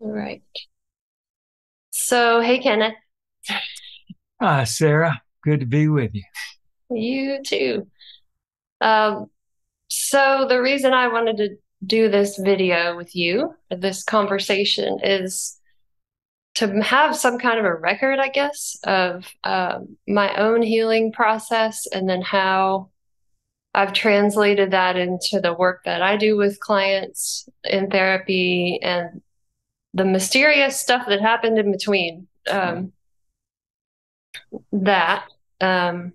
All right. So, hey, Kenneth, Hi, Sarah. Good to be with you. you too. Um, so the reason I wanted to do this video with you, this conversation, is to have some kind of a record, I guess, of my own healing process and then how I've translated that into the work that I do with clients in therapy and the mysterious stuff that happened in between that. Um,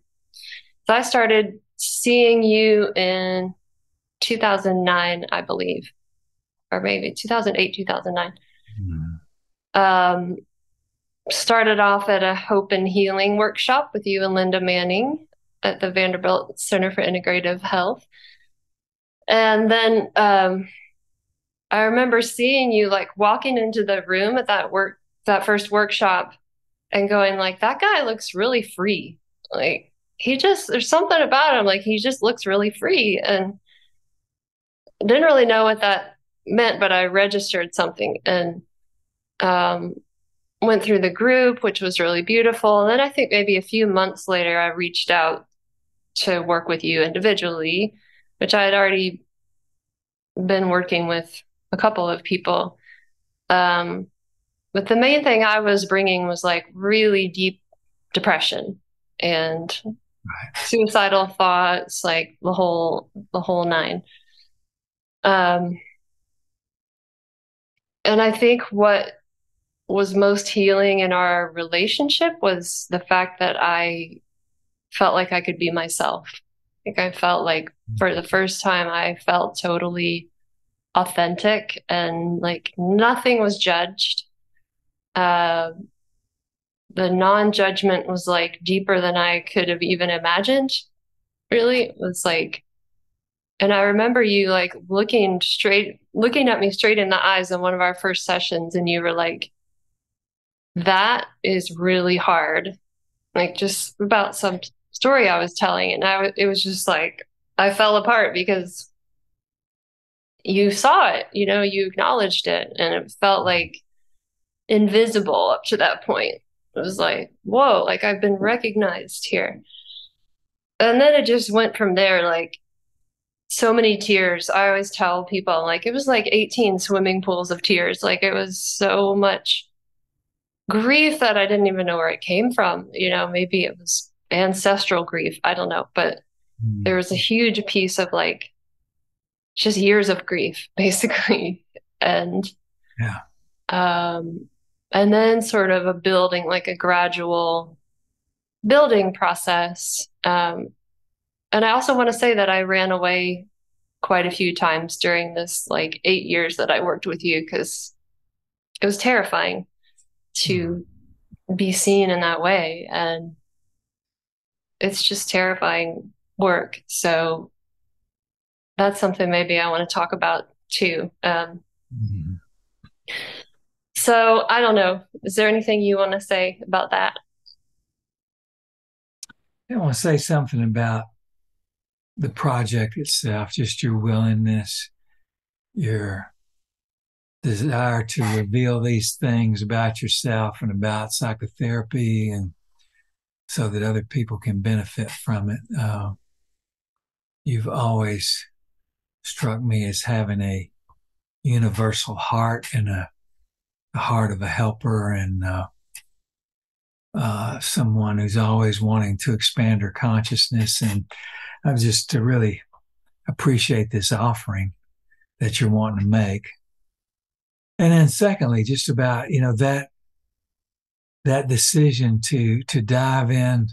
So I started seeing you in 2009, I believe, or maybe 2008, 2009. Mm. Um, Started off at a Hope and Healing workshop with you and Linda Manning at the Vanderbilt Center for Integrative Health. And then I remember seeing you like walking into the room at that first workshop and going like, that guy looks really free. Like there's something about him. Like he just looks really free. And didn't really know what that meant, but I registered something and um, went through the group, which was really beautiful. And then I think maybe a few months later, I reached out to work with you individually, which I had already been working with a couple of people. Um, but the main thing I was bringing was like really deep depression and Right. suicidal thoughts, like the whole nine. Um, and I think what was most healing in our relationship was the fact that I felt like I could be myself. Like I felt like for the first time, I felt totally authentic and like nothing was judged. Uh, the non-judgment was like deeper than I could have even imagined. Really, it was like, and I remember you like looking at me straight in the eyes in one of our first sessions, and you were like, "That is really hard." Like just about some story I was telling, and it was just like I fell apart because you saw it, you acknowledged it, and it felt like invisible up to that point. It was like, whoa, like I've been recognized here. And then it just went from there, like so many tears. I always tell people, like, it was like 18 swimming pools of tears. Like, it was so much grief that I didn't even know where it came from. Maybe it was ancestral grief. I don't know. But there Mm. was a huge piece of like just years of grief, basically. And Yeah. um and then sort of a building, like a gradual building process. And I also want to say that I ran away quite a few times during this like 8 years that I worked with you because it was terrifying Mm. to be seen in that way. And it's just terrifying work. So that's something maybe I want to talk about too. Mm. So I don't know. Is there anything you want to say about that? I want to say something about the project itself, just your willingness, your desire to reveal these things about yourself and about psychotherapy, and so that other people can benefit from it. You've always struck me as having a universal heart and a heart of a helper and someone who's always wanting to expand her consciousness. And I just to really appreciate this offering that you're wanting to make. And then secondly, just about, that decision to dive in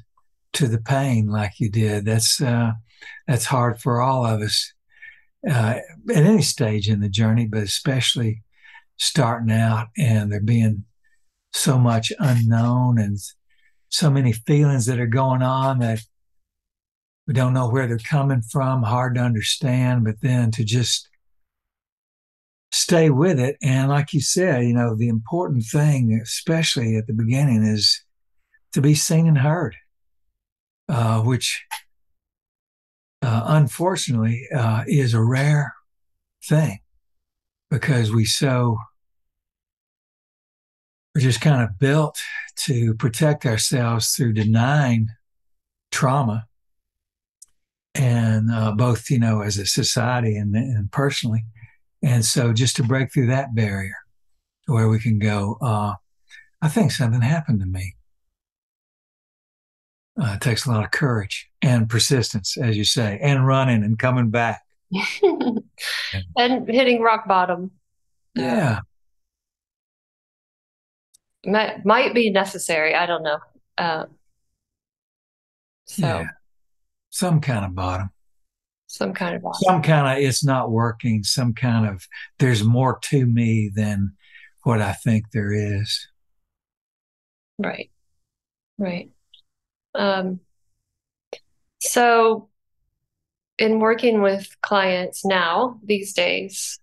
to the pain like you did. That's hard for all of us at any stage in the journey, but especially starting out and there being so much unknown and so many feelings that are going on that we don't know where they're coming from, hard to understand, but then to just stay with it. And like you said, the important thing, especially at the beginning, is to be seen and heard, which unfortunately is a rare thing because we so we're just kind of built to protect ourselves through denying trauma, and both, as a society and personally. And so just to break through that barrier to where we can go, I think something happened to me. It takes a lot of courage and persistence, as you say, and running and coming back. And hitting rock bottom. Yeah. Might be necessary. I don't know. Uh, Yeah. so Some kind of bottom, some kind of bottom. some kind of it's not working, some kind of there's more to me than what I think there is. Right. Right. Um, so in working with clients now these days,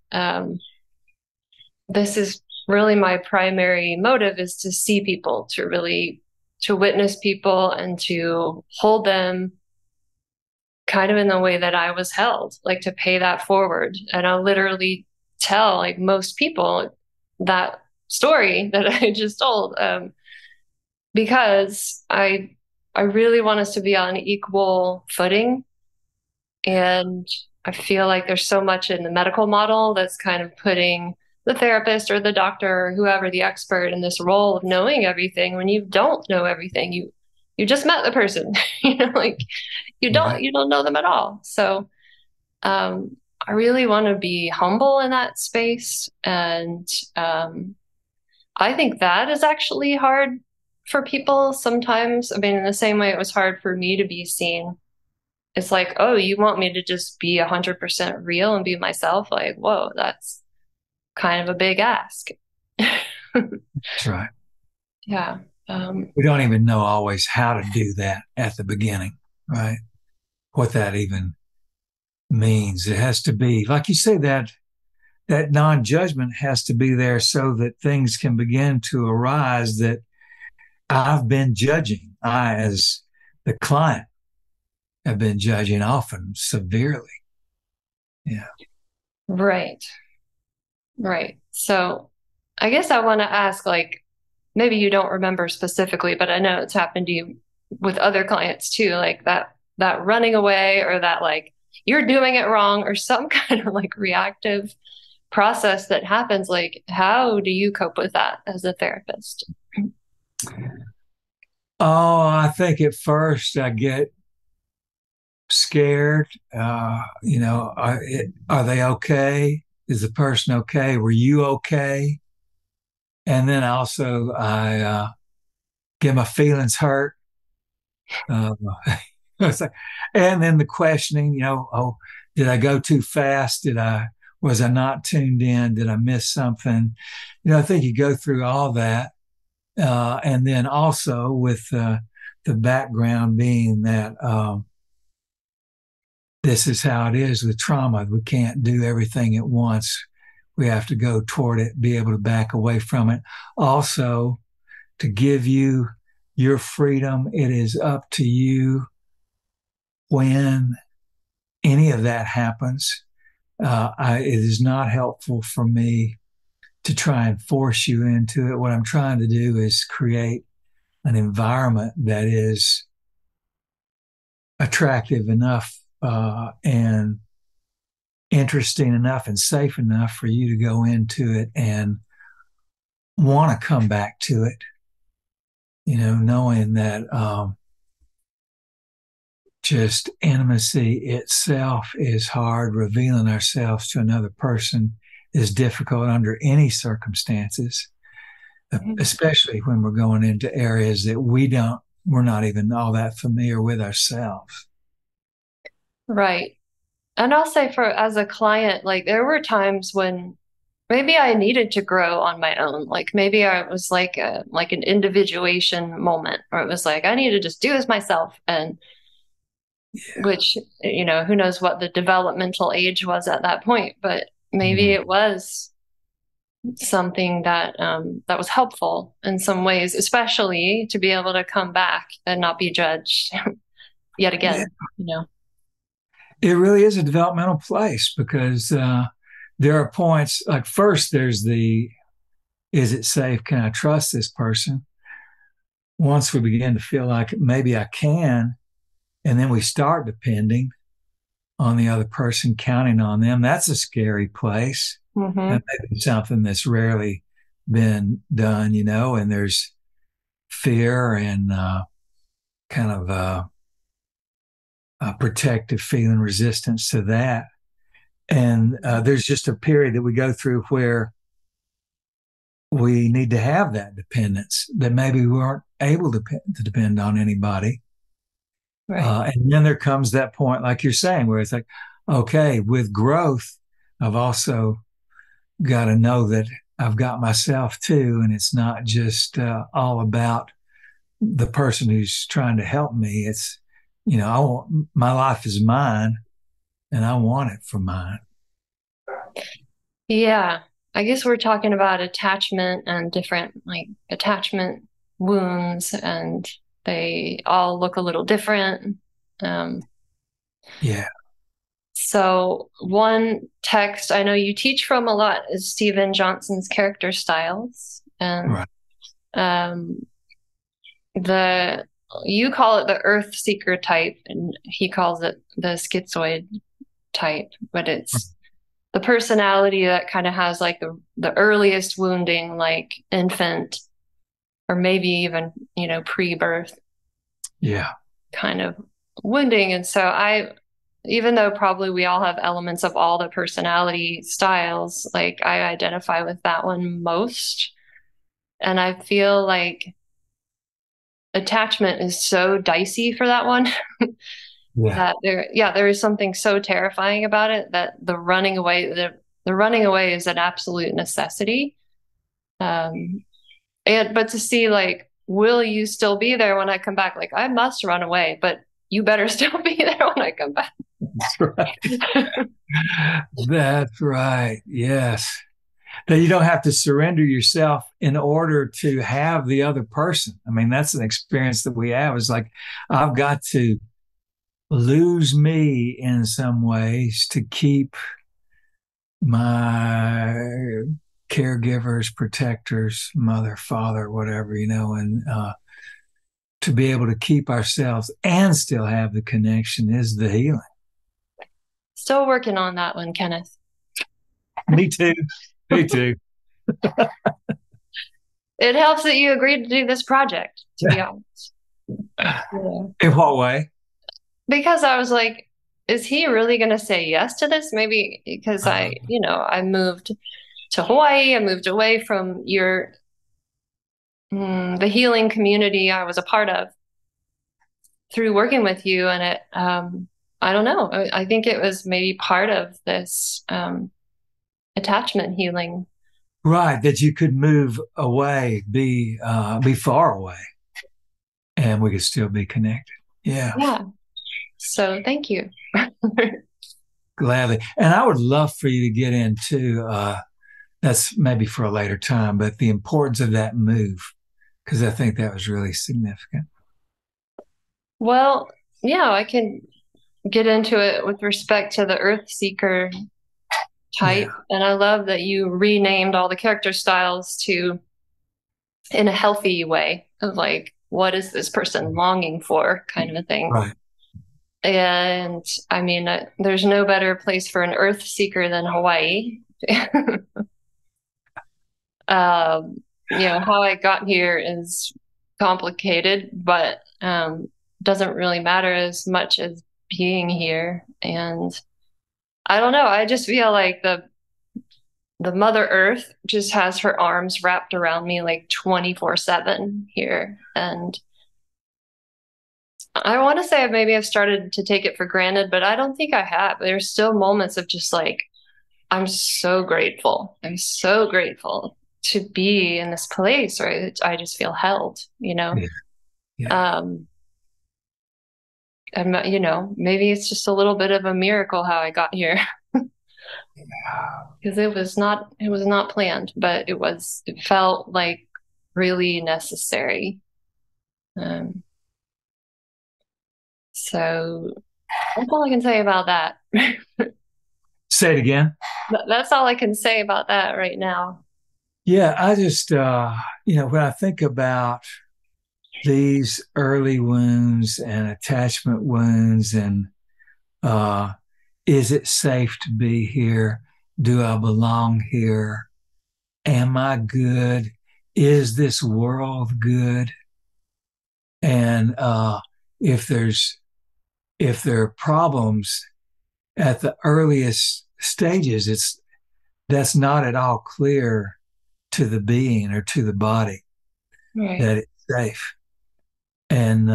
this is really my primary motive is to see people, to really to witness people and to hold them kind of in the way that I was held, like to pay that forward. And I'll literally tell like most people that story that I just told, because I really want us to be on equal footing. And I feel like there's so much in the medical model that's kind of putting the therapist or the doctor or whoever the expert in this role of knowing everything when you don't know everything. You just met the person, like Right. you don't know them at all. So I really want to be humble in that space. And I think that is actually hard for people sometimes. I mean, in the same way it was hard for me to be seen. It's like, oh, you want me to just be 100% real and be myself? Like, whoa, that's kind of a big ask. That's right. Yeah. We don't even know always how to do that at the beginning, right? What that even means. It has to be, like you say, that non-judgment has to be there so that things can begin to arise that I've been judging. I, as the client, have been judging often severely. Yeah. Right. Right. So I guess I want to ask, like, maybe you don't remember specifically, but I know it's happened to you with other clients too, like that running away or that like you're doing it wrong or some kind of like reactive process that happens. Like, how do you cope with that as a therapist? Oh, I think at first I get scared. Are they okay? Is the person okay? Were you okay? And then also I get my feelings hurt. Uh, it's like, and then the questioning, oh, did I go too fast? Was I not tuned in? Did I miss something? I think you go through all that. And then also with the background being that this is how it is with trauma. We can't do everything at once. We have to go toward it, be able to back away from it. Also, to give you your freedom, it is up to you when any of that happens. It is not helpful for me to try and force you into it. What I'm trying to do is create an environment that is attractive enough and interesting enough and safe enough for you to go into it and want to come back to it, knowing that just intimacy itself is hard. Revealing ourselves to another person is difficult under any circumstances, especially when we're going into areas that we're not even all that familiar with ourselves. Right. And I'll say for as a client, like there were times when maybe I needed to grow on my own. Like maybe I was like an individuation moment where it was like I need to just do this myself. And which, who knows what the developmental age was at that point, but maybe Mm-hmm. it was something that that was helpful in some ways, especially to be able to come back and not be judged yet Yeah, again. it really is a developmental place because there are points like first there's the Is it safe? Can I trust this person? Once we begin to feel like maybe I can, and then we start depending on the other person, counting on them, that's a scary place. Mm-hmm. That may be something that's rarely been done, and there's fear and kind of a protective feeling, resistance to that. And there's just a period that we go through where we need to have that dependence, that maybe we aren't able to depend on anybody. Right. And then there comes that point, like you're saying, where it's like, okay, with growth, I've also got to know that I've got myself too. And it's not just all about the person who's trying to help me. It's, I want my life is mine and I want it for mine. Yeah. I guess we're talking about attachment and different like attachment wounds, and they all look a little different. Um, Yeah. so one text I know you teach from a lot is Stephen Johnson's character styles. And Right. um, the you call it the earth seeker type, and he calls it the schizoid type, but it's the personality that kind of has like the earliest wounding, like infant, or maybe even, pre-birth Yeah. kind of wounding. And so even though probably we all have elements of all the personality styles, like I identify with that one most. And I feel like attachment is so dicey for that one. Yeah. That there is something so terrifying about it that the running away is an absolute necessity. But to see, like, will you still be there when I come back? Like, I must run away, but you better still be there when I come back. That's right. That's right. Yes. That you don't have to surrender yourself in order to have the other person. I mean, that's an experience that we have. It's like, I've got to lose me in some ways to keep my caregivers, protectors, mother, father, whatever, and to be able to keep ourselves and still have the connection is the healing. Still working on that one, Kenneth. Me too. Me too. It helps that you agreed to do this project, to be honest. Yeah. In what way? Because I was like, is he really going to say yes to this? Maybe because I moved to Hawaii. I moved away from the healing community I was a part of through working with you. And I don't know. I think it was maybe part of this attachment healing. Right, that you could move away, be far away, and we could still be connected. Yeah, Yeah. So thank you. gladly. And I would love for you to get into that's maybe for a later time, but the importance of that move, because I think that was really significant. Well, yeah, I can get into it with respect to the Earth Seeker Yeah, type. And I love that you renamed all the character styles to in a healthy way of like, what is this person longing for, kind of a thing. right. And I mean, there's no better place for an Earth Seeker than Hawaii. How I got here is complicated, but doesn't really matter as much as being here. And I don't know. I just feel like the Mother Earth just has her arms wrapped around me like 24/7 here. And I want to say maybe I've started to take it for granted, but I don't think I have. There's still moments of just like, I'm so grateful. I'm so grateful to be in this place where I just feel held, Yeah, yeah, Um, and, maybe it's just a little bit of a miracle how I got here because it was not planned, but it felt like really necessary. Um, so that's all I can say about that. say it again. That's all I can say about that right now. Yeah, I just, when I think about these early wounds and attachment wounds, and uh, is it safe to be here? Do I belong here? Am I good? Is this world good? And if there's if there are problems at the earliest stages, it's that's not at all clear to the being or to the body Right. that it's safe. And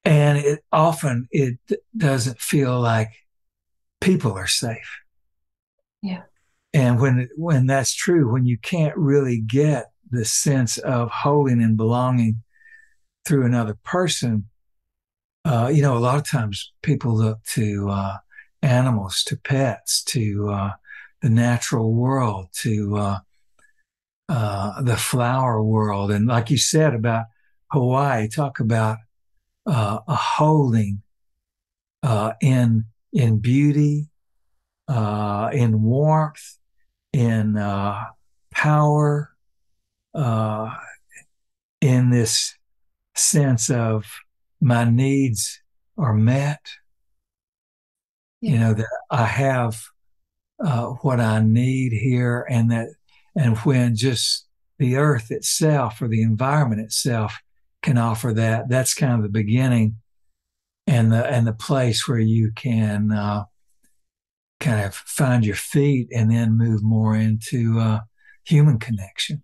and it doesn't feel like people are safe. Yeah. And when that's true, when you can't really get the sense of holding and belonging through another person, a lot of times people look to animals, to pets, to the natural world, to the flower world, and like you said about Hawaii, talk about a holding in beauty, in warmth, in power, uh, in this sense of my needs are met. Yeah. That I have what I need here, and when just the earth itself or the environment itself can offer that, that's kind of the beginning and the place where you can kind of find your feet and then move more into human connection.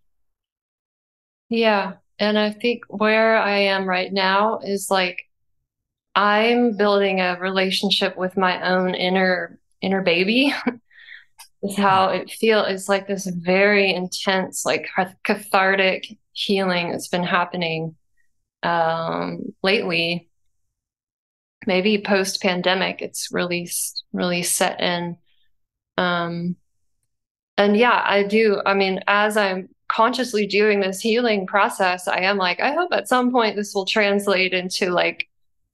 Yeah. And I think where I am right now is like I'm building a relationship with my own inner baby. Is how it feels. It's like this very intense, like cathartic healing that's been happening lately. Maybe post pandemic, it's really set in. Um, and yeah, I do. I mean, as I'm consciously doing this healing process, I am like, I hope at some point this will translate into like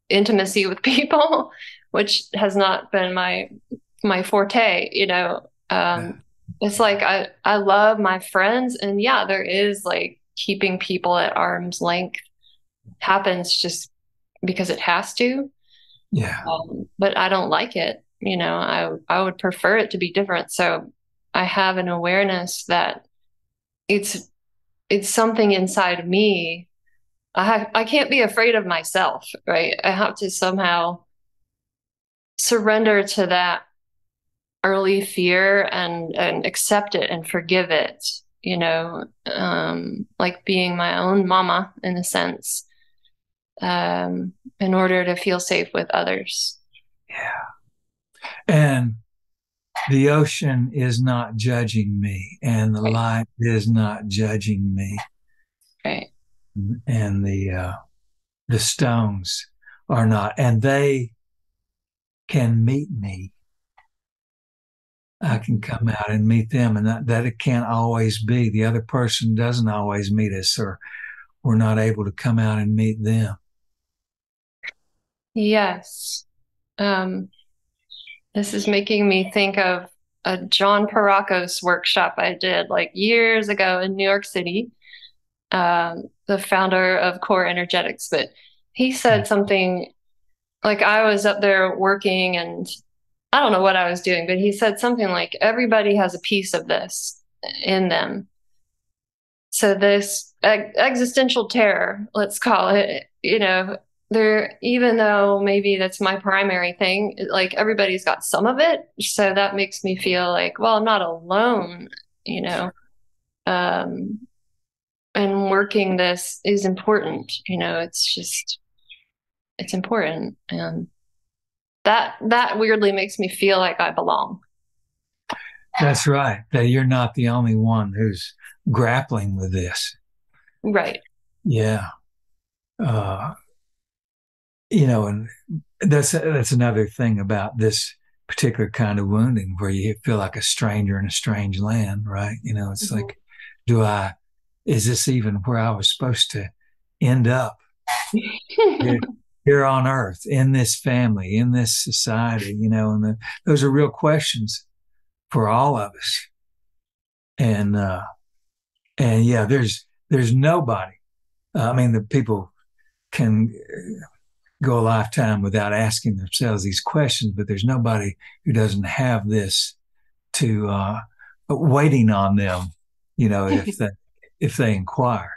intimacy with people, which has not been my forte, Yeah. it's like I love my friends, and yeah, there is like keeping people at arm's length happens just because it has to. Yeah. But I don't like it. I would prefer it to be different. So I have an awareness that it's it's something inside of me. I can't be afraid of myself, right? I have to somehow surrender to that early fear and accept it and forgive it, like being my own mama in a sense, in order to feel safe with others. Yeah. And the ocean is not judging me, and the Right. light is not judging me, Right. and the stones are not, and they can meet me. I can come out and meet them, and that it can't always be. The other person doesn't always meet us, or we're not able to come out and meet them. Yes. Um, this is making me think of a John Parakos workshop I did like years ago in New York City, the founder of Core Energetics. But he said something like I was up there working and I don't know what I was doing, but he said something like everybody has a piece of this in them. So this existential terror, let's call it, there, even though maybe that's my primary thing, like everybody's got some of it. So that makes me feel like, well, I'm not alone, you know. Um, and working this is important, it's important. And that weirdly makes me feel like I belong. That's right. That you're not the only one who's grappling with this. Right. Yeah. Uh, and that's another thing about this particular kind of wounding where you feel like a stranger in a strange land, right? It's Mhm. like, is this even where I was supposed to end up here, here on earth, in this family, in this society, and those are real questions for all of us. and yeah, there's nobody. I mean, the people can go a lifetime without asking themselves these questions, but there's nobody who doesn't have this to waiting on them, if they inquire.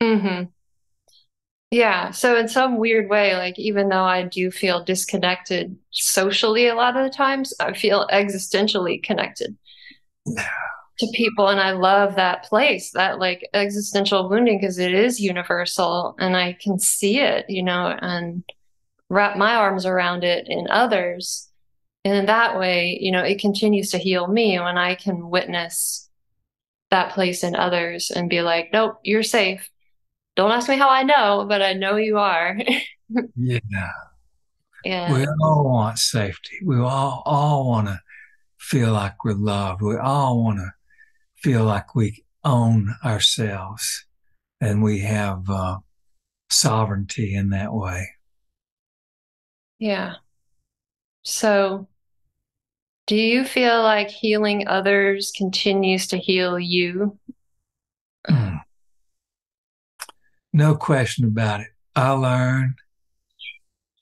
Hmm. Yeah. So in some weird way, like even though I do feel disconnected socially a lot of the times, I feel existentially connected to people. And I love that place, that like existential wounding, because it is universal and I can see it, and wrap my arms around it in others. And in that way, it continues to heal me when I can witness that place in others and be like, nope, you're safe. Don't ask me how I know, but I know you are. Yeah, we And all want safety. We all want to feel like we're loved. We all want to feel like we own ourselves and we have sovereignty in that way. yeah. So, do you feel like healing others continues to heal you? Mm, no question about it. I learn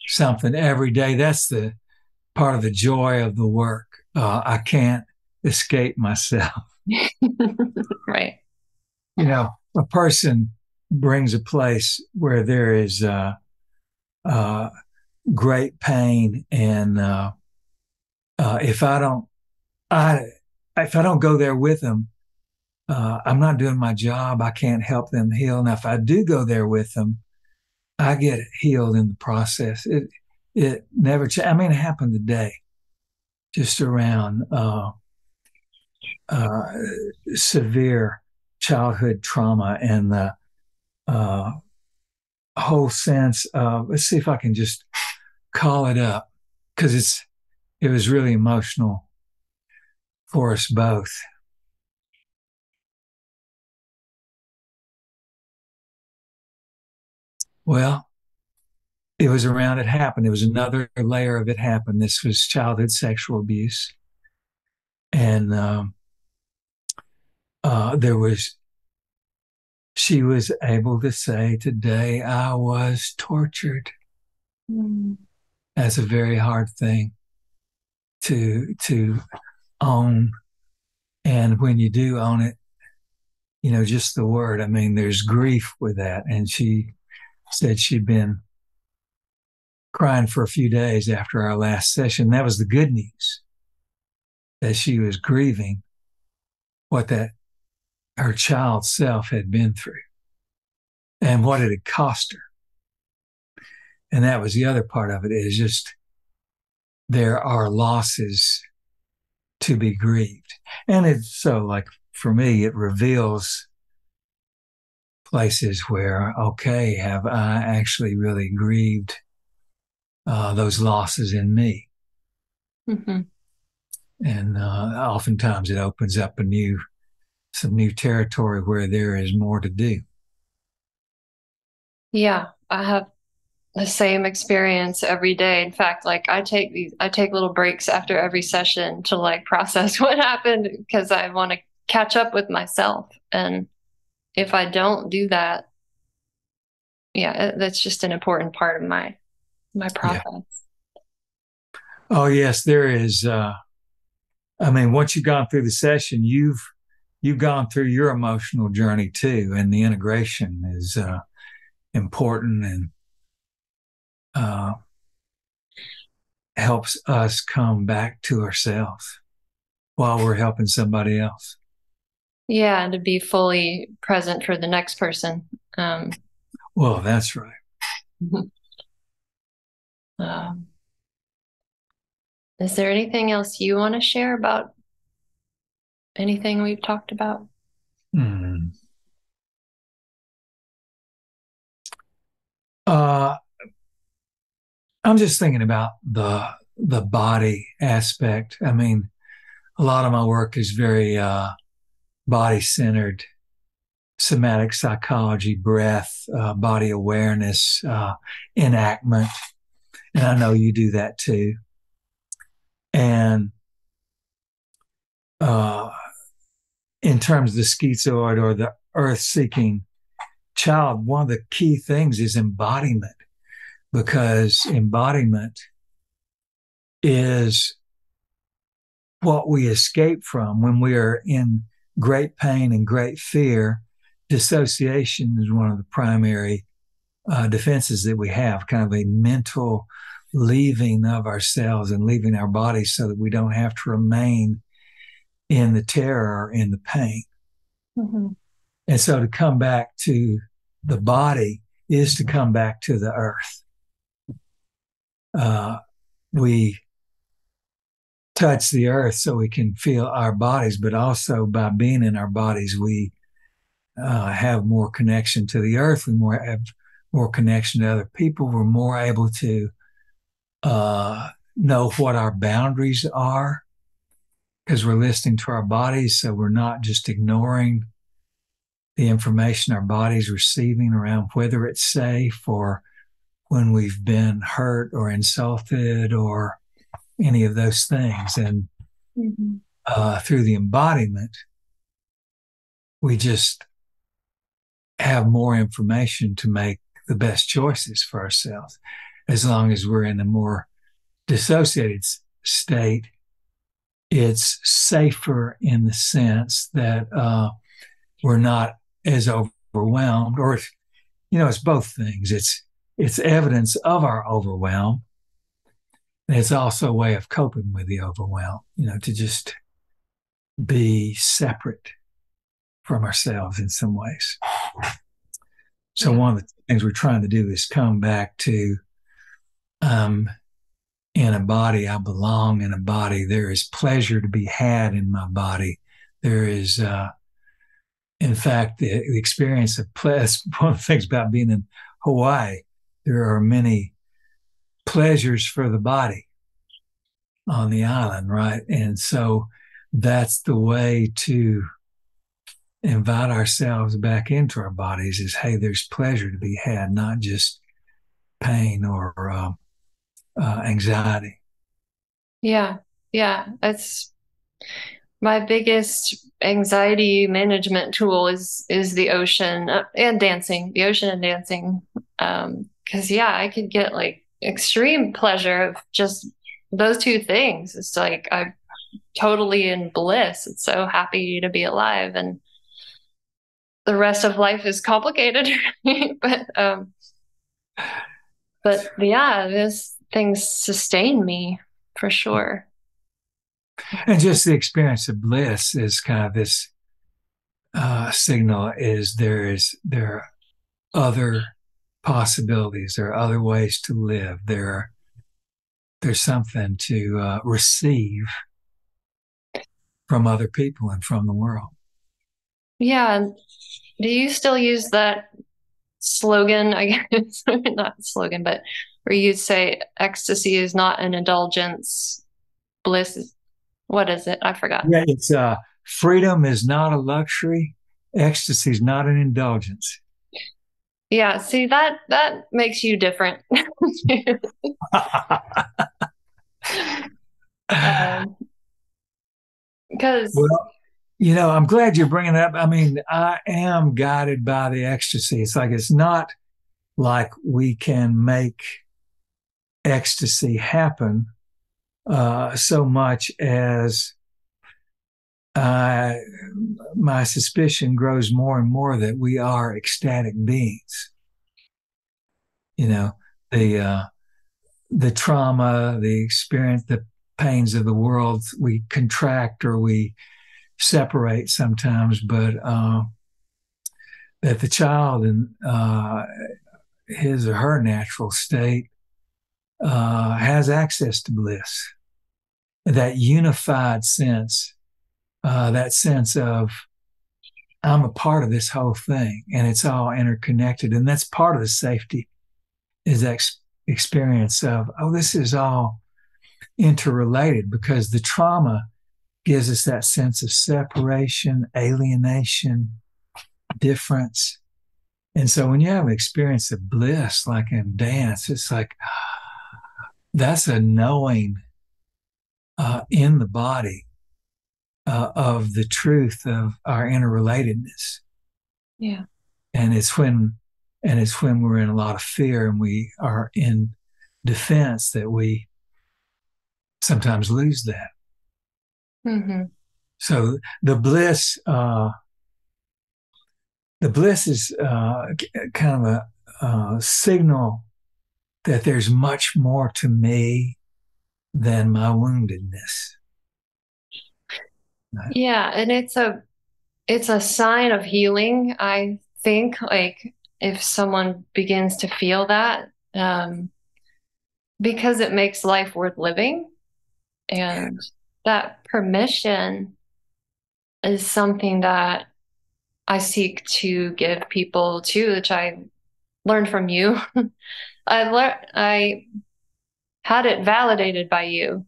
something every day. That's the part of the joy of the work. I can't escape myself. Right. A person brings a place where there is uh, great pain, and if I if I don't go there with them, I'm not doing my job. I can't help them heal. Now, if I do go there with them, I get healed in the process. It never. I mean, it happened today, just around uh, severe childhood trauma and the uh, whole sense of. Let's see if I can just call it up because it was really emotional for us both. Well, it was around it happened. It was another layer of it happened. This was childhood sexual abuse, and there was. She was able to say, "Today I was tortured." Mm. That's a very hard thing to own, and when you do own it, just the word. I mean, there's grief with that, and she said she'd been crying for a few days after our last session. That was the good news, that she was grieving what that her child self had been through and what it had cost her. And that was the other part of it, is just there are losses to be grieved. And it's so, like, for me, it reveals places where, okay, have I actually really grieved those losses in me? Hmm. And oftentimes it opens up some new territory where there is more to do. Yeah, I have the same experience every day. In fact, like I take little breaks after every session to like process what happened because I want to catch up with myself. And if I don't do that, yeah, that's just an important part of my Yeah. process. Oh, yes, there is. I mean, once you've gone through the session, you've gone through your emotional journey too, and the integration is important and uh, helps us come back to ourselves while we're helping somebody else. Yeah, and to be fully present for the next person. Um, Well, that's right. um, is there anything else you want to share about anything we've talked about? Hmm. Uh, I'm just thinking about the body aspect. I mean, a lot of my work is very body centered, somatic psychology, breath, body awareness, enactment. And I know you do that too. And uh, in terms of the schizoid or the earth seeking child, one of the key things is embodiment, because embodiment is what we escape from when we are in great pain and great fear. Dissociation is one of the primary defenses that we have, kind of a mental leaving of ourselves and leaving our bodies so that we don't have to remain in the terror or in the pain. Mm-hmm. And so to come back to the body is to come back to the earth. We touch the earth so we can feel our bodies, but also by being in our bodies, we have more connection to the earth. Have more connection to other people. We're more able to know what our boundaries are because we're listening to our bodies. So we're not just ignoring the information our body's receiving around whether it's safe or when we've been hurt or insulted or any of those things. And through the embodiment, we just have more information to make the best choices for ourselves. As long as we're in a more dissociated state, it's safer in the sense that we're not as overwhelmed, or it's both things. It's evidence of our overwhelm. And it's also a way of coping with the overwhelm, to just be separate from ourselves in some ways. So one of the things we're trying to do is come back to in a body, I belong in a body. There is pleasure to be had in my body. There is, in fact, the experience of pleasure. One of the things about being in Hawaii, there are many pleasures for the body on the island, right? And so that's the way to invite ourselves back into our bodies is, hey, there's pleasure to be had, not just pain or anxiety. Yeah. It's my biggest anxiety management tool is the ocean and dancing, the ocean and dancing. Because I could get like extreme pleasure of just those two things. It's like I'm totally in bliss. It's so happy to be alive, and the rest of life is complicated. but these things sustain me for sure. And just the experience of bliss is kind of this signal is there are other possibilities, there are other ways to live, there's something to receive from other people and from the world. Yeah. Do you still use that slogan? I guess not slogan, but where you say ecstasy is not an indulgence, bliss is, what is it? I forgot. Yeah, it's freedom is not a luxury, ecstasy is not an indulgence. Yeah, see that makes you different. Because Well, I'm glad you're bringing it up. I mean, I am guided by the ecstasy. It's not like we can make ecstasy happen so much as my suspicion grows more and more that we are ecstatic beings. You know, the trauma, the experience, the pains of the world, we contract or we separate sometimes, but that the child in his or her natural state has access to bliss, that unified sense, that sense of I'm a part of this whole thing and it's all interconnected. And that's part of the safety is that experience of, oh, this is all interrelated because the trauma gives us that sense of separation, alienation, difference. And so when you have an experience of bliss, like in dance, it's like, that's a knowing in the body of the truth of our interrelatedness. Yeah. And it's when we're in a lot of fear and we are in defense that we sometimes lose that. Hmm. So the bliss is kind of a signal that there's much more to me than my woundedness. Yeah, and it's a sign of healing, I think, like if someone begins to feel that, because it makes life worth living. And that permission is something that I seek to give people too, which I learned from you. I had it validated by you,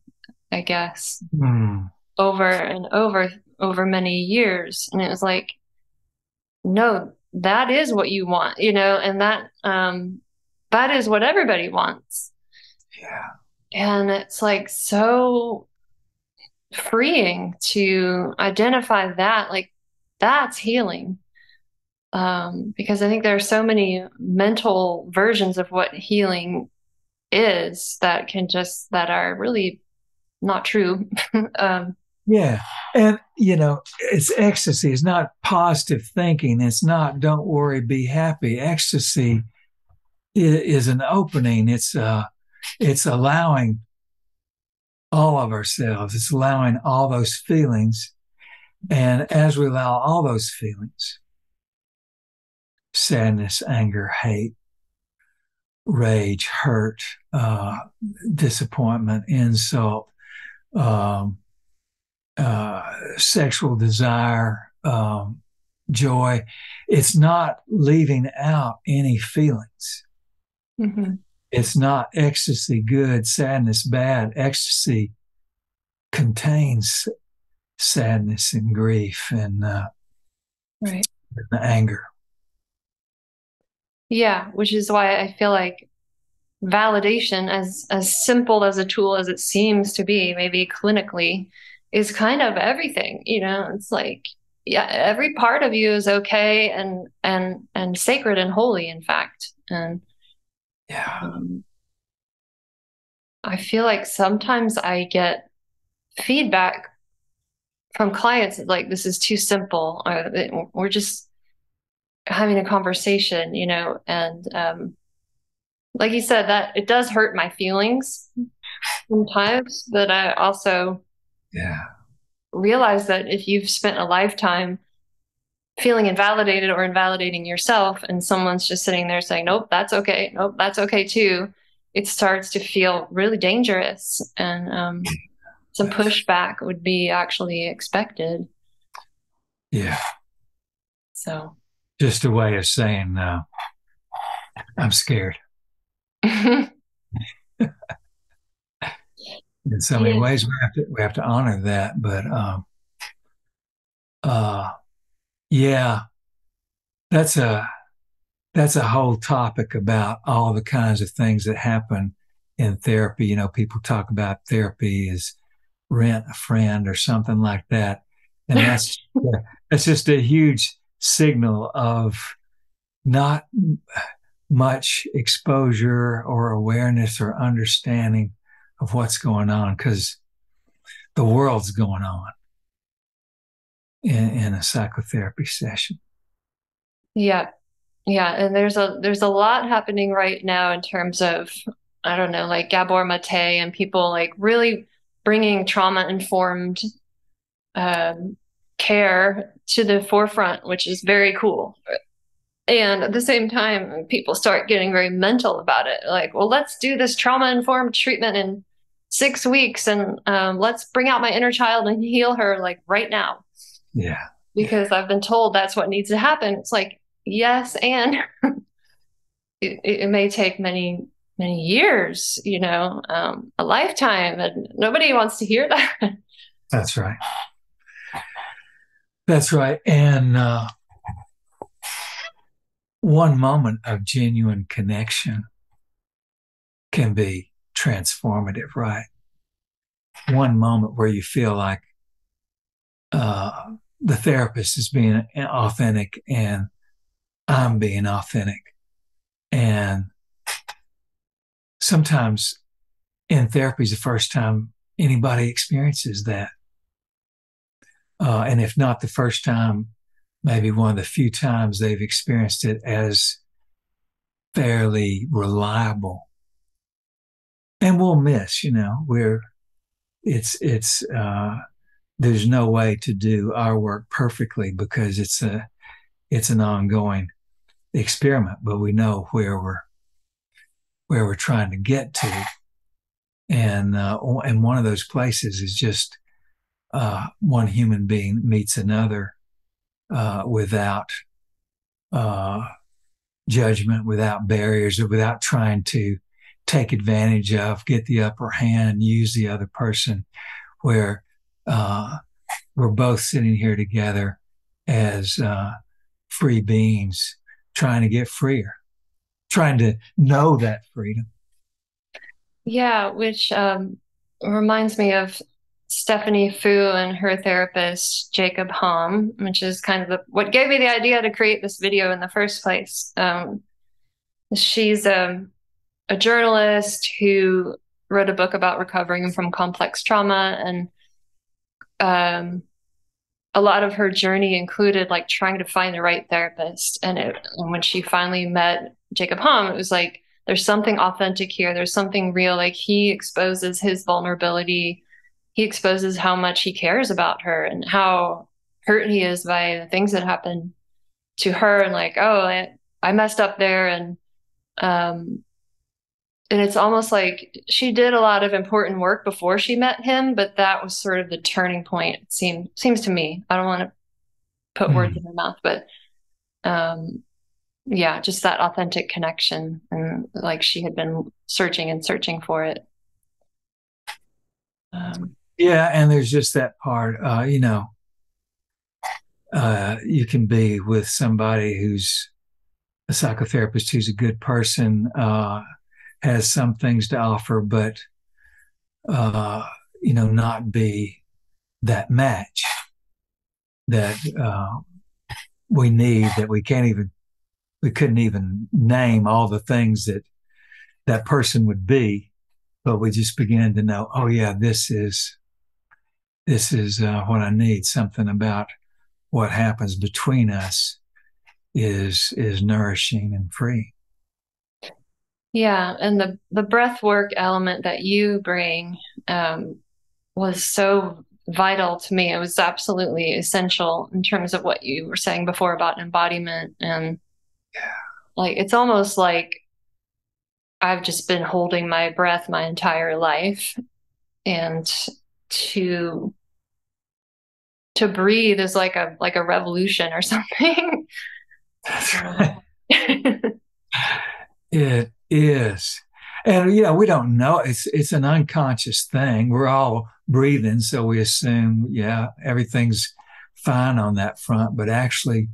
I guess, Mm, over and over many years. And it was like, no, that is what you want, and that is what everybody wants. yeah, And it's like so freeing to identify that, like that's healing. Because I think there are so many mental versions of what healing is that are really not true. um, yeah. And it's ecstasy. It's not positive thinking. It's not don't worry, be happy. Ecstasy is an opening. It's allowing all of ourselves. It's allowing all those feelings. And as we allow all those feelings, sadness, anger, hate, rage, hurt, disappointment, insult, um, sexual desire, joy. It's not leaving out any feelings. mhm, It's not ecstasy good, sadness bad. Ecstasy contains sadness and grief right. and anger. Yeah, which is why I feel like validation, as simple as a tool as it seems to be, maybe clinically, is kind of everything. It's like, yeah, every part of you is okay and sacred and holy, in fact. And Yeah. um, I feel like sometimes I get feedback from clients like this is too simple. We're just having a conversation, and like you said, that it does hurt my feelings sometimes, but I also Yeah. realize that if you've spent a lifetime feeling invalidated or invalidating yourself, and someone's just sitting there saying, nope, that's okay, nope, that's okay too, it starts to feel really dangerous. And some That's, pushback would be actually expected. yeah. So, Just a way of saying, I'm scared. In so many yeah. ways, we have to honor that. But uh, yeah, that's a that's a whole topic about all the kinds of things that happen in therapy. People talk about therapy as rent a friend or something like that, and that's just a huge signal of not much exposure or awareness or understanding of what's going on because the world's going on in a psychotherapy session. Yeah. Yeah, and there's a lot happening right now in terms of, I don't know, like Gabor Mate and people like really bringing trauma informed um, care to the forefront, which is very cool. And at the same time, people start getting very mental about it. Like, well, let's do this trauma informed treatment in 6 weeks, and let's bring out my inner child and heal her like right now Yeah, yeah, because I've been told that's what needs to happen. It's like, yes, and it may take many years, a lifetime, and nobody wants to hear that. that's right. That's right. And one moment of genuine connection can be transformative, right? One moment where you feel like the therapist is being authentic and I'm being authentic. And sometimes in therapy is the first time anybody experiences that. And if not the first time, maybe one of the few times they've experienced it as fairly reliable. And we'll miss, it's there's no way to do our work perfectly because it's an ongoing experiment, but we know where we're trying to get to. And one of those places is just one human being meets another without uh, judgment, without barriers, or without trying to take advantage of, get the upper hand, use the other person, where uh, we're both sitting here together as free beings trying to get freer, trying to know that freedom. Yeah, which reminds me of Stephanie Fu and her therapist, Jacob Hom, which is kind of what gave me the idea to create this video in the first place. She's a journalist who wrote a book about recovering from complex trauma, and um, a lot of her journey included like trying to find the right therapist. And when she finally met Jacob Hom, it was like, there's something authentic here. There's something real. Like he exposes his vulnerability. He exposes how much he cares about her and how hurt he is by the things that happened to her. And like, oh, I messed up there. Um, and it's almost like she did a lot of important work before she met him, but that was sort of the turning point. It seems to me. I don't want to put words in Mm. her mouth, but um, yeah, just that authentic connection, and like she had been searching and searching for it. Um, Yeah, and there's just that part, you can be with somebody who's a psychotherapist who's a good person, has some things to offer, but uh, not be that match that we need, that we couldn't even name all the things that that person would be, but we just began to know, oh yeah, this is what I need. Something about what happens between us is nourishing and free. yeah, and the breath work element that you bring um, was so vital to me. It was absolutely essential in terms of what you were saying before about embodiment, and like it's almost like I've just been holding my breath my entire life, and to to breathe is like a revolution or something. That's right. It is. And we don't know. It's an unconscious thing. We're all breathing, so we assume, yeah, everything's fine on that front. But actually,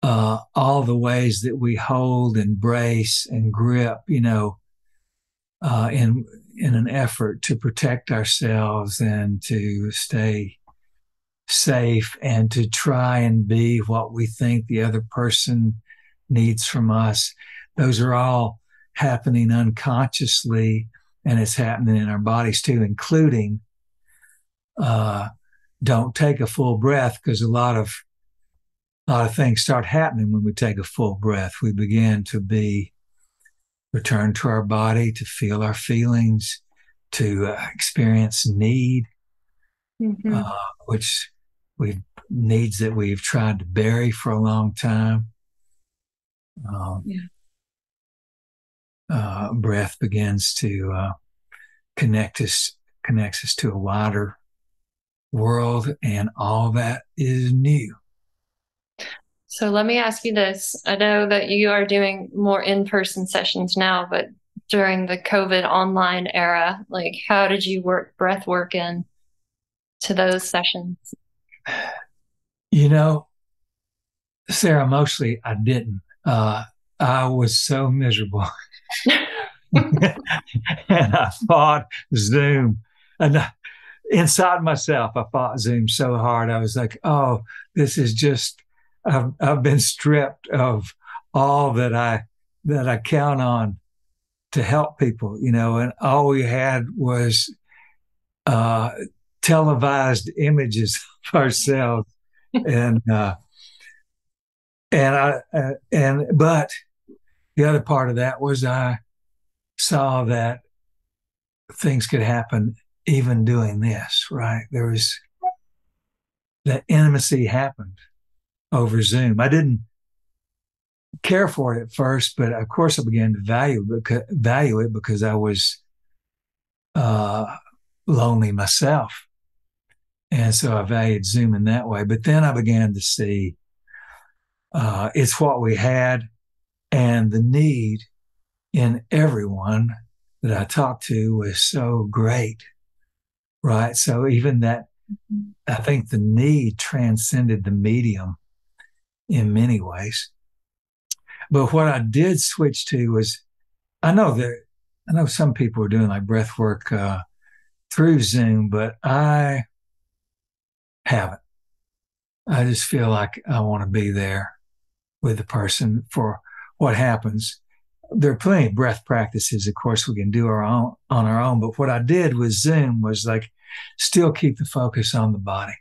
all the ways that we hold, embrace, and grip, in an effort to protect ourselves and to stay safe and to try and be what we think the other person needs from us. Those are all happening unconsciously, and it's happening in our bodies too, including uh, don't take a full breath, because a lot of things start happening when we take a full breath. We begin to be return to our body, to feel our feelings, to experience need, Hmm. which we've needs that we've tried to bury for a long time. Um, Yeah. Breath begins to connect us connects us to a wider world, and all that is new. So let me ask you this. I know that you are doing more in-person sessions now, but during the COVID online era, like how did you work breath work in to those sessions? You know, Sarah, mostly I didn't. I was so miserable, and I fought Zoom, and inside myself, I fought Zoom so hard. I was like, oh, this is just, I've been stripped of all that I count on to help people, and all we had was uh, televised images of ourselves, and but the other part of that was I saw that things could happen even doing this. Right, there was that intimacy happened over Zoom. I didn't care for it at first, but of course I began to value it because I was uh, lonely myself. And so I valued Zoom in that way. But then I began to see it's what we had, and the need in everyone that I talked to was so great, right? So even that, I think the need transcended the medium in many ways. But what I did switch to was I know some people are doing like breath work through Zoom, but I haven't. I just feel like I want to be there with the person for what happens. There are plenty of breath practices, of course, we can do our own on our own. But what I did with Zoom was like still keep the focus on the body,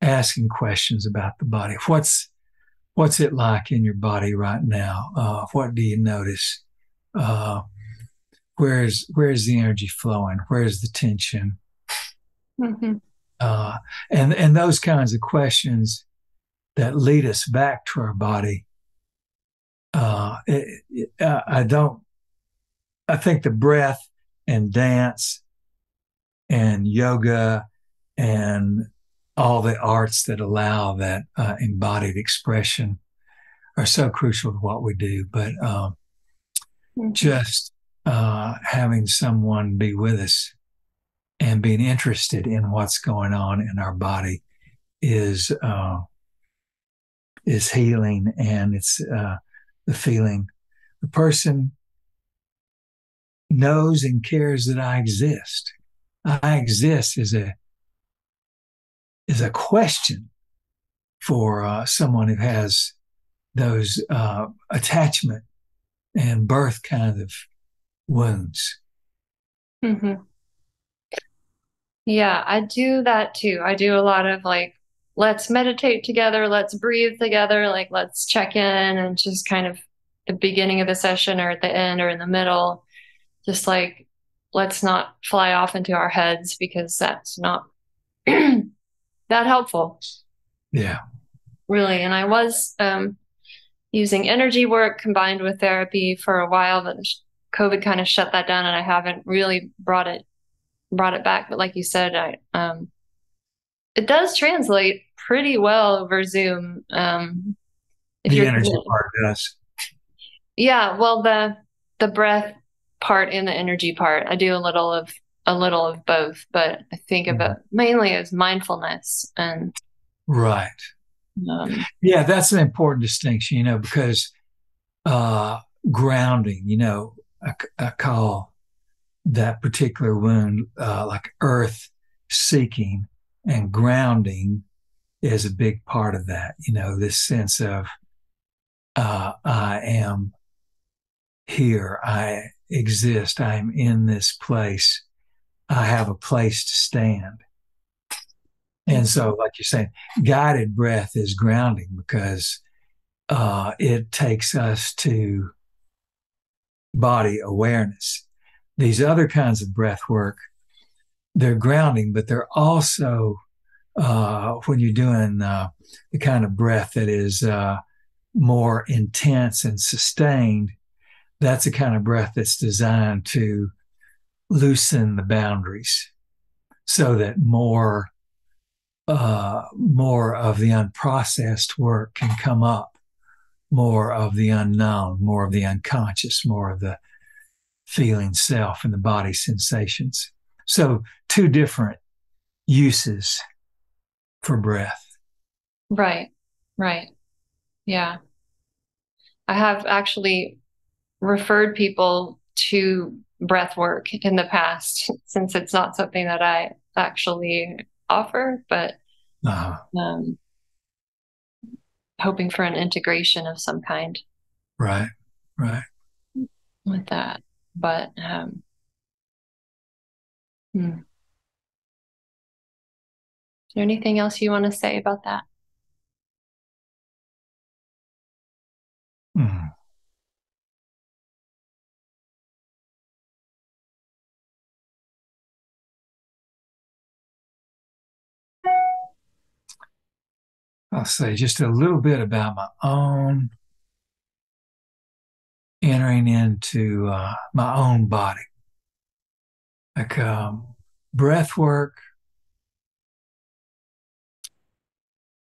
asking questions about the body. What's it like in your body right now? What do you notice? Uh, where's the energy flowing? Where's the tension? Mm-hmm. Uh, and those kinds of questions that lead us back to our body. I don't. I think the breath and dance and yoga and all the arts that allow that embodied expression are so crucial to what we do. But Mm-hmm. just having someone be with us and being interested in what's going on in our body is healing, and it's the feeling the person knows and cares that I exist. I exist is a question for someone who has those attachment and birth kind of wounds. Mm-hmm. Yeah, I do that too. I do a lot of like, let's meditate together, let's breathe together, like let's check in and just kind of the beginning of the session or at the end or in the middle, just like let's not fly off into our heads because that's not that helpful, Yeah, really. And I was using energy work combined with therapy for a while, but COVID kind of shut that down and I haven't really brought it back. But like you said, it does translate pretty well over Zoom. If the you're, energy part does. yeah, well, the breath part and the energy part, I do a little of both, but I think of it Mhm. mainly as mindfulness and Right. um, Yeah, that's an important distinction, because uh, grounding, I call that particular wound like earth seeking, and grounding is a big part of that. This sense of I am here, I exist, I am in this place, I have a place to stand. And so, like you're saying, guided breath is grounding because it takes us to body awareness. These other kinds of breath work, they're grounding, but they're also when you're doing the kind of breath that is more intense and sustained, that's the kind of breath that's designed to loosen the boundaries so that more of the unprocessed work can come up, more of the unknown, more of the unconscious, more of the feeling self and the body sensations. So, two different uses for breath. right, right, yeah. I have actually referred people to breath work in the past since it's not something that I actually offer, but Uh, um, hoping for an integration of some kind right, right. with that. But is there anything else you want to say about that? Mm. I'll say just a little bit about my own entering into my own body, like breath work.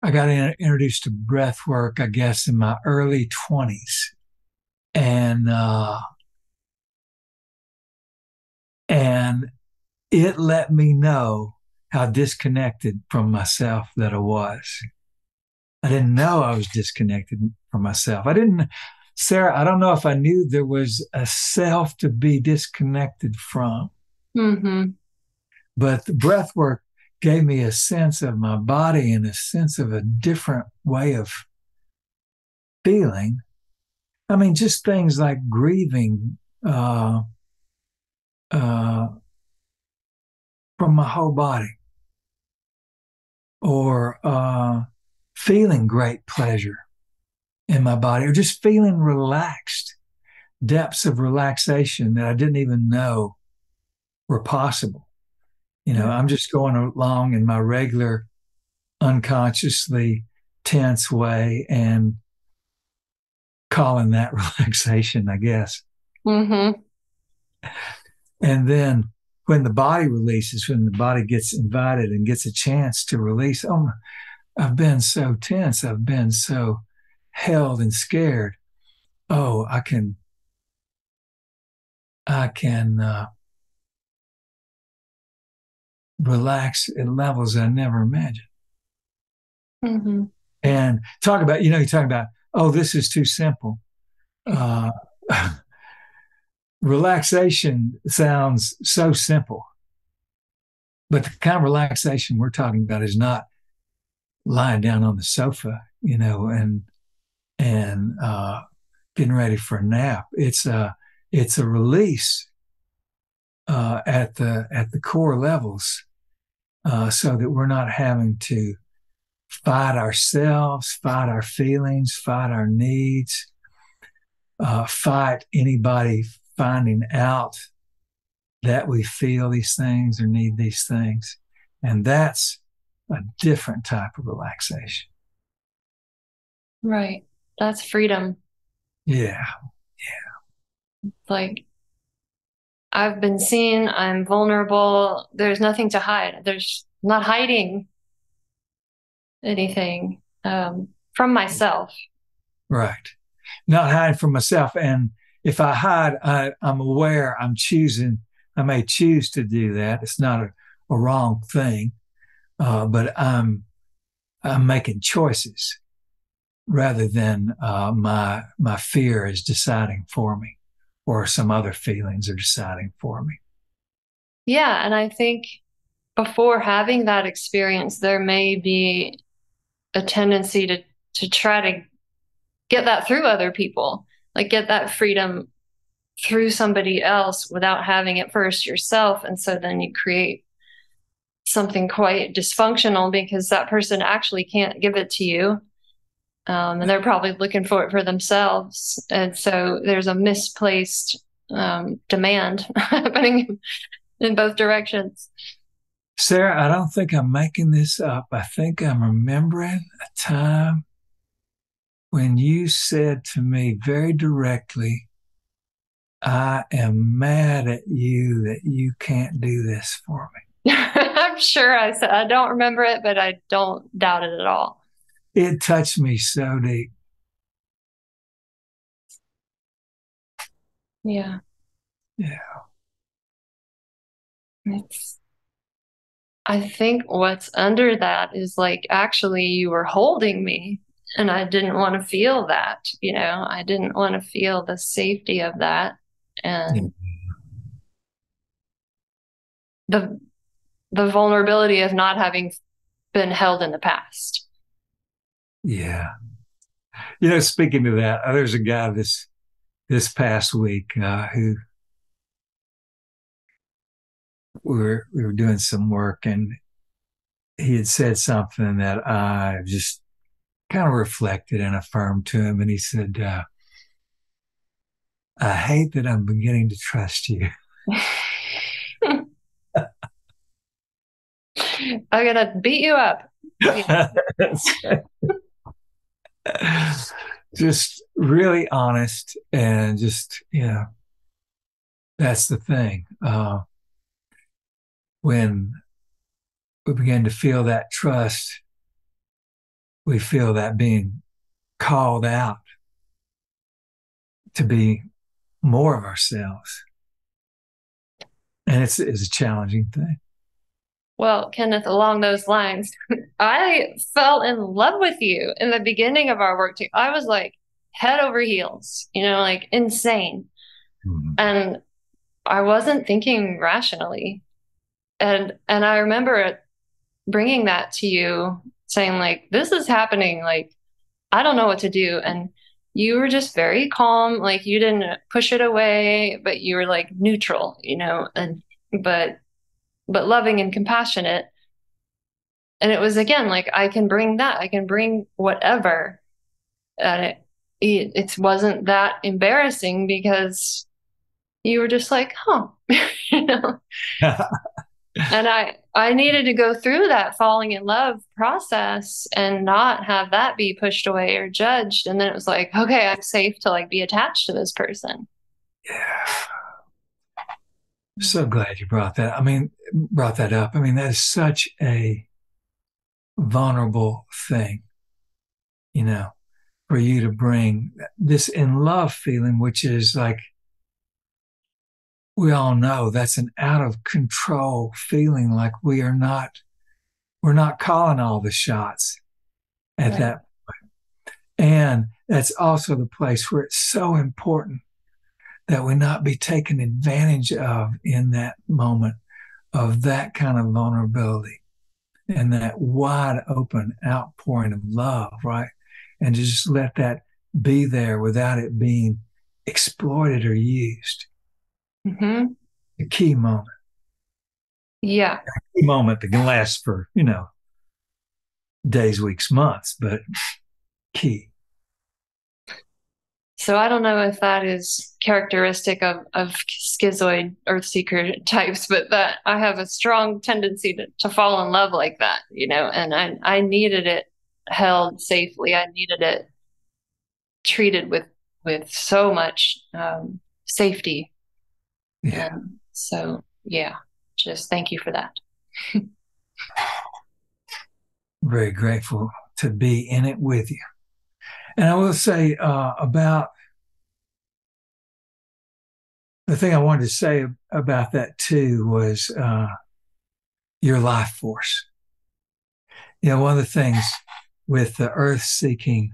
I got introduced to breath work, I guess, in my early 20s. And and it let me know how disconnected from myself that I was. I didn't know I was disconnected from myself. I didn't, Sarah, I don't know if I knew there was a self to be disconnected from, Mm-hmm. but the breath work gave me a sense of my body and a sense of a different way of feeling. I mean, just things like grieving uh, uh, from my whole body or feeling great pleasure in my body or just feeling relaxed, depths of relaxation that I didn't even know were possible. You know, I'm just going along in my regular, unconsciously tense way and calling that relaxation, I guess. Mm-hmm. And then when the body releases, when the body gets invited and gets a chance to release, oh, I've been so tense. I've been so held and scared. Oh, I can relax at levels I never imagined. Mm-hmm. And talk about, you talk about, oh, this is too simple. Uh, relaxation sounds so simple, but the kind of relaxation we're talking about is not lying down on the sofa, and getting ready for a nap. It's a release at the core levels, so that we're not having to fight ourselves, fight our feelings, fight our needs, fight anybody finding out that we feel these things or need these things. And that's a different type of relaxation. Right. That's freedom. Yeah. Like, I've been seen, I'm vulnerable. There's nothing to hide. There's not hiding anything from myself. Right. Not hiding from myself. And if I hide, I'm aware I may choose to do that. It's not a wrong thing, but I'm making choices rather than my fear is deciding for me or some other feelings are deciding for me. Yeah. And I think before having that experience, there may be a tendency to try to get that through other people, like get that freedom through somebody else without having it first yourself. And so then you create something quite dysfunctional because that person actually can't give it to you. And they're probably looking for it for themselves. And so there's a misplaced demand happening in both directions. Sarah, I don't think I'm making this up. I think I'm remembering a time when you said to me very directly, I am mad at you that you can't do this for I'm sure I said, I don't remember it, but I don't doubt it at all. me. It touched me so deep. Yeah. Yeah. It's, I think what's under that is like actually you were holding me and I didn't want to feel that, I didn't want to feel the safety of that. Yeah. And the the vulnerability of not having been held in the past. Yeah. Speaking to that, there's a guy this past week who we were doing some work, and he had said something that I just kind of reflected and affirmed to him. And he said, "I hate that I'm beginning to trust you." I'm gonna beat you up. Yeah. Just really honest, and just that's the thing. When we begin to feel that trust, we feel that being called out to be more of ourselves, and it's a challenging thing. Well, Kenneth, along those lines, I fell in love with you in the beginning of our work. I was like head over heels, like insane. Mhm. And I wasn't thinking rationally. And I remember bringing that to you, saying like, this is happening. Like, I don't know what to do. And you were just very calm. Like you didn't push it away, but you were like neutral, and but loving and compassionate. And it was again like I can bring that. I can bring whatever. And it wasn't that embarrassing because you were just like, huh, you know. And I needed to go through that falling in love process and not have that be pushed away or judged. And then it was like, okay, I'm safe to like be attached to this person. Yeah. So glad you brought that up. I mean, that is such a vulnerable thing, you know, for you to bring this in love feeling, which is like, we all know that's an out of control feeling. Like we're not calling all the shots at Right. that. And that's also the place where it's so important that we not be taken advantage of in that moment of that kind of vulnerability and that wide open outpouring of love, right? And to just let that be there without it being exploited or used. Hmm. A key moment, Yeah. a key moment that can last for, days, weeks, months, but key. So I don't know if that is characteristic of schizoid earth seeker types, but that I have a strong tendency to fall in love like that, and I needed it held safely. I needed it treated with so much safety. Yeah. And so, yeah, just thank you for that. Very grateful to be in it with you. And I will say about the thing I wanted to say about that too was your life force. One of the things with the earth seeking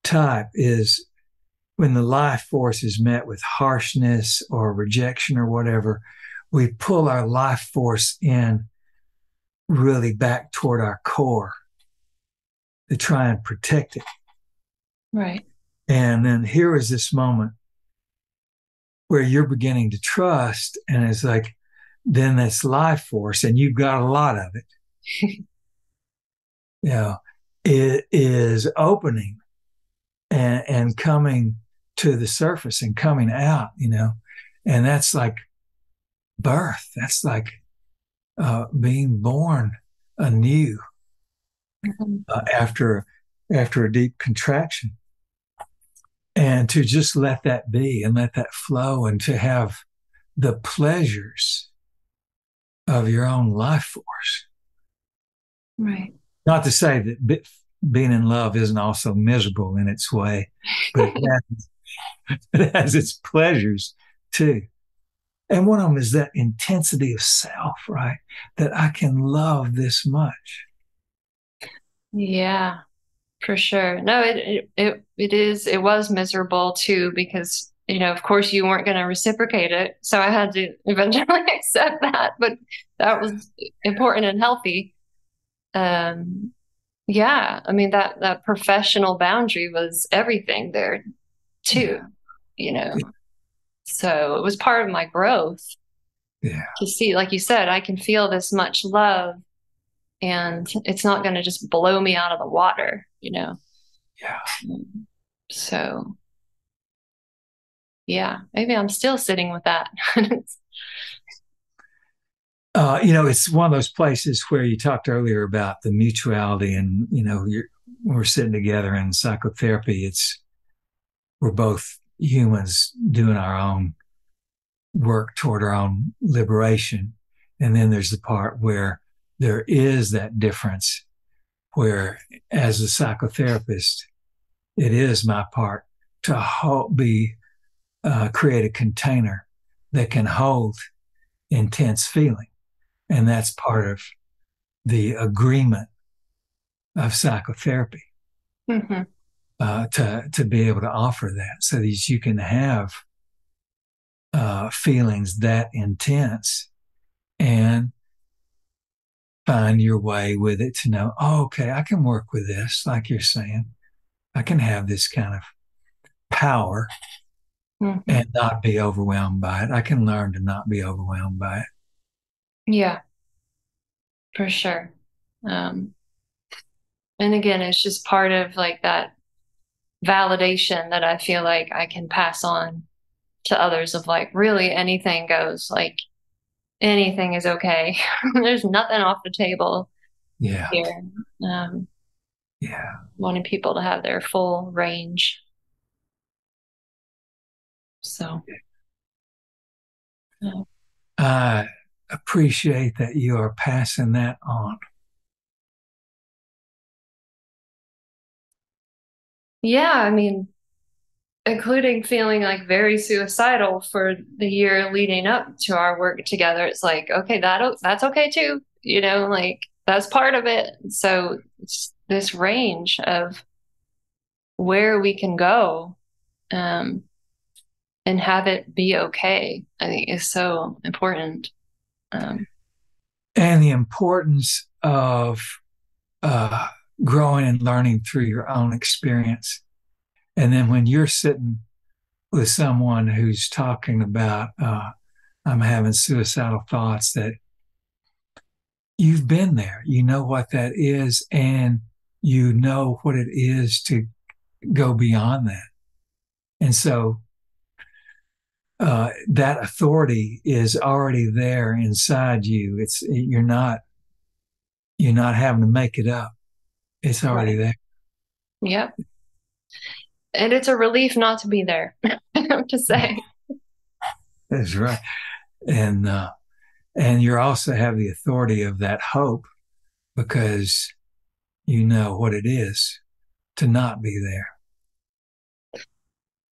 type is when the life force is met with harshness or rejection or whatever, we pull our life force in really back toward our core to try and protect it. Right. And then here is this moment where you're beginning to trust, and it's like, then that's life force, and you've got a lot of it. It is opening and coming to the surface and coming out, and that's like birth. That's like being born anew Mhm. after a deep contraction, and to just let that be and let that flow, and to have the pleasures of your own life force. Right. Not to say that being in love isn't also miserable in its way, but it has its pleasures too. And one of them is that intensity of self, right? That I can love this much. Yeah, for sure. No, it was miserable too because of course you weren't going to reciprocate it. So I had to eventually accept that, but that was important and healthy. Um, yeah, I mean that professional boundary was everything there too, Yeah. you know. So it was part of my growth Yeah. to see, like you said, I can feel this much love and it's not going to just blow me out of the water. Yeah. So yeah, maybe I'm still sitting with that. It's one of those places where you talked earlier about the mutuality, and we're sitting together in psychotherapy. We're both humans doing our own work toward our own liberation, and then there's the part where there is that difference, where as a psychotherapist, it is my part to create a container that can hold intense feeling, and that's part of the agreement of psychotherapy, Hmm. to be able to offer that, so that you can have feelings that intense and find your way with it to know, oh, okay, I can work with this, like you're saying. I can have this kind of power Hmm. and not be overwhelmed by it. I can learn to not be overwhelmed by it. Yeah, for sure. Um, and again, it's just part of like that validation that I feel like I can pass on to others of like really anything goes, like anything is okay. There's nothing off the table Yeah. here. Um, Yeah. Wanting people to have their full range. So, uh, I appreciate that you are passing that on. yeah, I mean, including feeling like very suicidal for the year leading up to our work together. It's like, okay, that's okay too. Like that's part of it. So it's this range of where we can go, um, and have it be okay, I think is so important. Um, And the importance of uh, growing and learning through your own experience. And then when you're sitting with someone who's talking about, I'm having suicidal thoughts, that you've been there, you know what that is, and you know what it is to go beyond that. And so that authority is already there inside you. You're not having to make it up. It's already right. there. Yep. And it's a relief not to be there, I have to say. That's right. And you also have the authority of that hope, because you know what it is to not be there.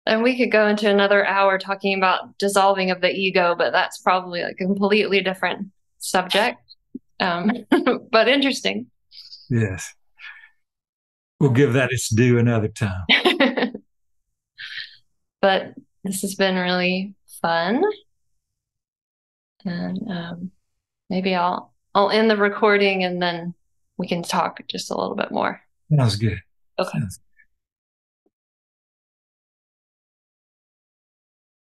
And we could go into another hour talking about dissolving of the ego, but that's probably like a completely different subject. Um, but interesting. Yes. We'll give that its due another time. But this has been really fun. And maybe I'll end the recording and then we can talk just a little bit more. Sounds good. Okay. Sounds